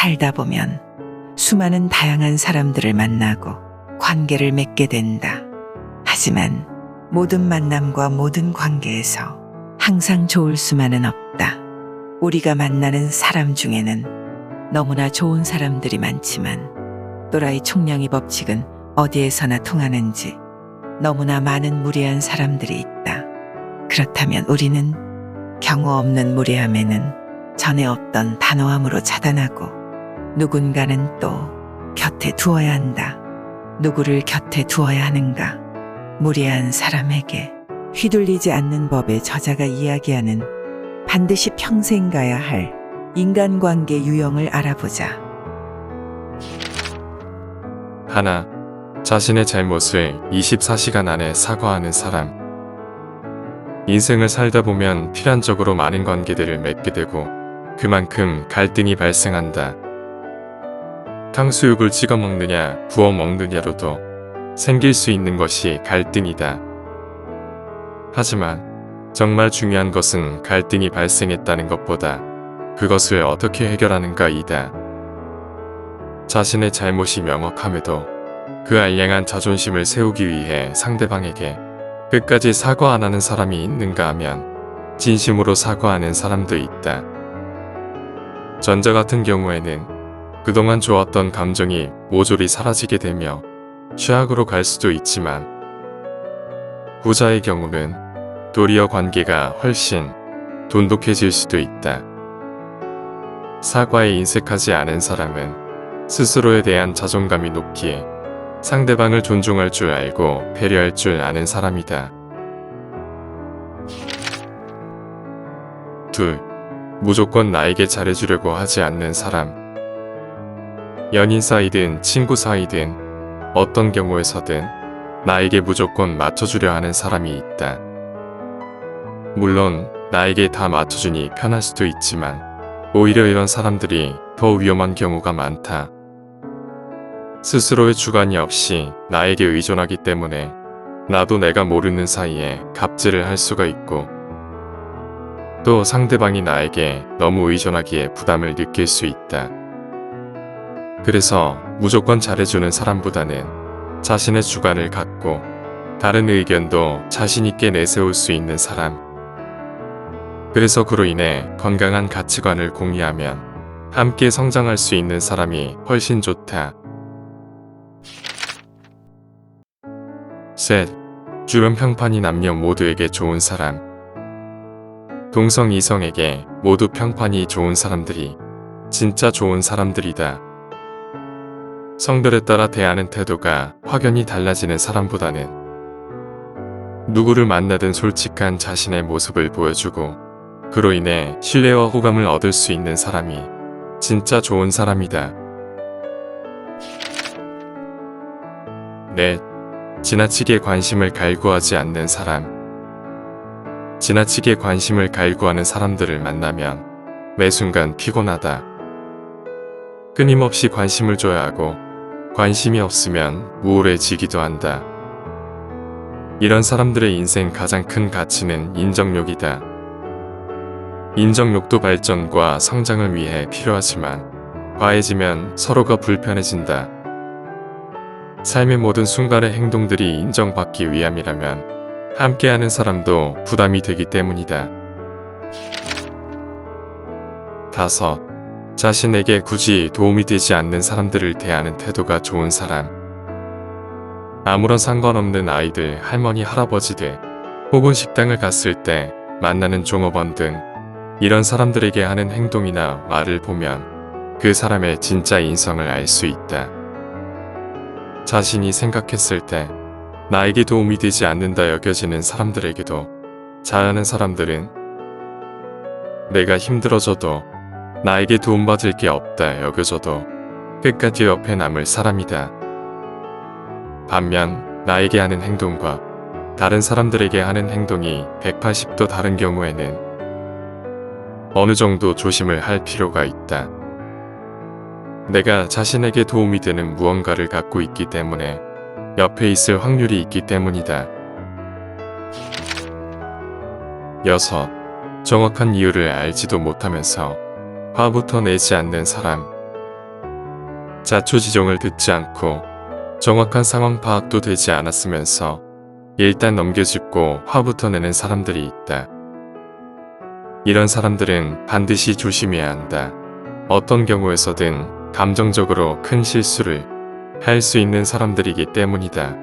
살다 보면 수많은 다양한 사람들을 만나고 관계를 맺게 된다. 하지만 모든 만남과 모든 관계에서 항상 좋을 수만은 없다. 우리가 만나는 사람 중에는 너무나 좋은 사람들이 많지만 또라이 총량의 법칙은 어디에서나 통하는지 너무나 많은 무례한 사람들이 있다. 그렇다면 우리는 경우 없는 무례함에는 전에 없던 단호함으로 차단하고 누군가는 또 곁에 두어야 한다. 누구를 곁에 두어야 하는가? 무례한 사람에게 휘둘리지 않는 법의 저자가 이야기하는 반드시 평생 가야 할 인간관계 유형을 알아보자. 하나, 자신의 잘못을 24시간 안에 사과하는 사람. 인생을 살다 보면 필연적으로 많은 관계들을 맺게 되고 그만큼 갈등이 발생한다. 탕수육을 찍어 먹느냐 구워 먹느냐로도 생길 수 있는 것이 갈등이다. 하지만 정말 중요한 것은 갈등이 발생했다는 것보다 그것을 어떻게 해결하는가이다. 자신의 잘못이 명확함에도 그 알량한 자존심을 세우기 위해 상대방에게 끝까지 사과 안 하는 사람이 있는가 하면 진심으로 사과하는 사람도 있다. 전자 같은 경우에는 그동안 좋았던 감정이 모조리 사라지게 되며 최악으로 갈 수도 있지만 후자의 경우는 도리어 관계가 훨씬 돈독해질 수도 있다. 사과에 인색하지 않은 사람은 스스로에 대한 자존감이 높기에 상대방을 존중할 줄 알고 배려할 줄 아는 사람이다. 둘, 무조건 나에게 잘해주려고 하지 않는 사람. 연인 사이든 친구 사이든 어떤 경우에서든 나에게 무조건 맞춰주려 하는 사람이 있다. 물론 나에게 다 맞춰주니 편할 수도 있지만 오히려 이런 사람들이 더 위험한 경우가 많다. 스스로의 주관이 없이 나에게 의존하기 때문에 나도 내가 모르는 사이에 갑질을 할 수가 있고 또 상대방이 나에게 너무 의존하기에 부담을 느낄 수 있다. 그래서 무조건 잘해주는 사람보다는 자신의 주관을 갖고 다른 의견도 자신있게 내세울 수 있는 사람. 그래서 그로 인해 건강한 가치관을 공유하면 함께 성장할 수 있는 사람이 훨씬 좋다. 셋, 주변 평판이 남녀 모두에게 좋은 사람. 동성 이성에게 모두 평판이 좋은 사람들이 진짜 좋은 사람들이다. 성별에 따라 대하는 태도가 확연히 달라지는 사람보다는 누구를 만나든 솔직한 자신의 모습을 보여주고 그로 인해 신뢰와 호감을 얻을 수 있는 사람이 진짜 좋은 사람이다. 넷, 지나치게 관심을 갈구하지 않는 사람. 지나치게 관심을 갈구하는 사람들을 만나면 매 순간 피곤하다. 끊임없이 관심을 줘야 하고 관심이 없으면 우울해지기도 한다. 이런 사람들의 인생 가장 큰 가치는 인정욕이다. 인정욕도 발전과 성장을 위해 필요하지만 과해지면 서로가 불편해진다. 삶의 모든 순간의 행동들이 인정받기 위함이라면 함께하는 사람도 부담이 되기 때문이다. 다섯, 자신에게 굳이 도움이 되지 않는 사람들을 대하는 태도가 좋은 사람. 아무런 상관없는 아이들, 할머니, 할아버지들 혹은 식당을 갔을 때 만나는 종업원 등 이런 사람들에게 하는 행동이나 말을 보면 그 사람의 진짜 인성을 알 수 있다. 자신이 생각했을 때 나에게 도움이 되지 않는다 여겨지는 사람들에게도 잘하는 사람들은 내가 힘들어져도 나에게 도움받을 게 없다 여겨져도 끝까지 옆에 남을 사람이다. 반면 나에게 하는 행동과 다른 사람들에게 하는 행동이 180도 다른 경우에는 어느 정도 조심을 할 필요가 있다. 내가 자신에게 도움이 되는 무언가를 갖고 있기 때문에 옆에 있을 확률이 있기 때문이다. 여섯, 정확한 이유를 알지도 못하면서 화부터 내지 않는 사람. 자초지종을 듣지 않고 정확한 상황 파악도 되지 않았으면서 일단 넘겨짚고 화부터 내는 사람들이 있다. 이런 사람들은 반드시 조심해야 한다. 어떤 경우에서든 감정적으로 큰 실수를 할 수 있는 사람들이기 때문이다.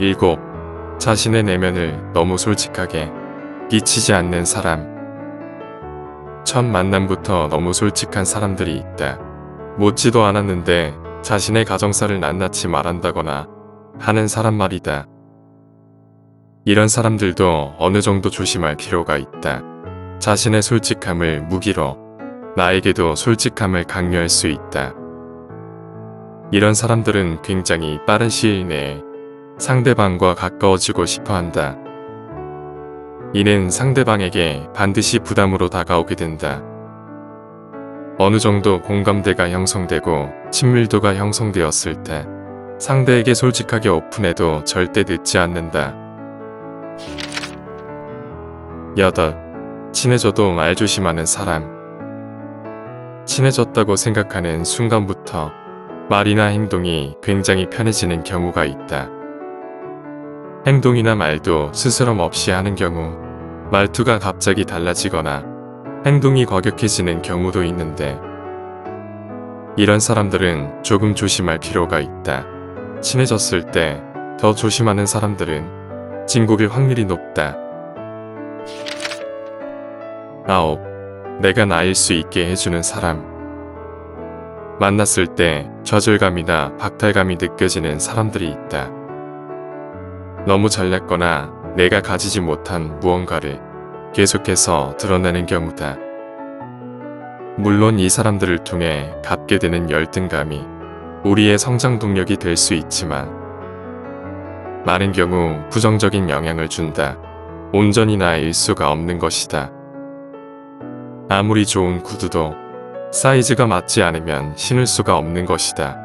7. 자신의 내면을 너무 솔직하게 끼치지 않는 사람. 첫 만남부터 너무 솔직한 사람들이 있다. 묻지도 않았는데 자신의 가정사를 낱낱이 말한다거나 하는 사람 말이다. 이런 사람들도 어느 정도 조심할 필요가 있다. 자신의 솔직함을 무기로 나에게도 솔직함을 강요할 수 있다. 이런 사람들은 굉장히 빠른 시일 내에 상대방과 가까워지고 싶어 한다. 이는 상대방에게 반드시 부담으로 다가오게 된다. 어느 정도 공감대가 형성되고 친밀도가 형성되었을 때 상대에게 솔직하게 오픈해도 절대 늦지 않는다. 8. 친해져도 말조심하는 사람. 친해졌다고 생각하는 순간부터 말이나 행동이 굉장히 편해지는 경우가 있다. 행동이나 말도 스스럼 없이 하는 경우, 말투가 갑자기 달라지거나 행동이 거격해지는 경우도 있는데, 이런 사람들은 조금 조심할 필요가 있다. 친해졌을 때 더 조심하는 사람들은 진국일 확률이 높다. 9. 내가 나일 수 있게 해주는 사람. 만났을 때 좌절감이나 박탈감이 느껴지는 사람들이 있다. 너무 잘났거나 내가 가지지 못한 무언가를 계속해서 드러내는 경우다. 물론 이 사람들을 통해 갖게 되는 열등감이 우리의 성장 동력이 될 수 있지만 많은 경우 부정적인 영향을 준다. 온전히 나일 수가 없는 것이다. 아무리 좋은 구두도 사이즈가 맞지 않으면 신을 수가 없는 것이다.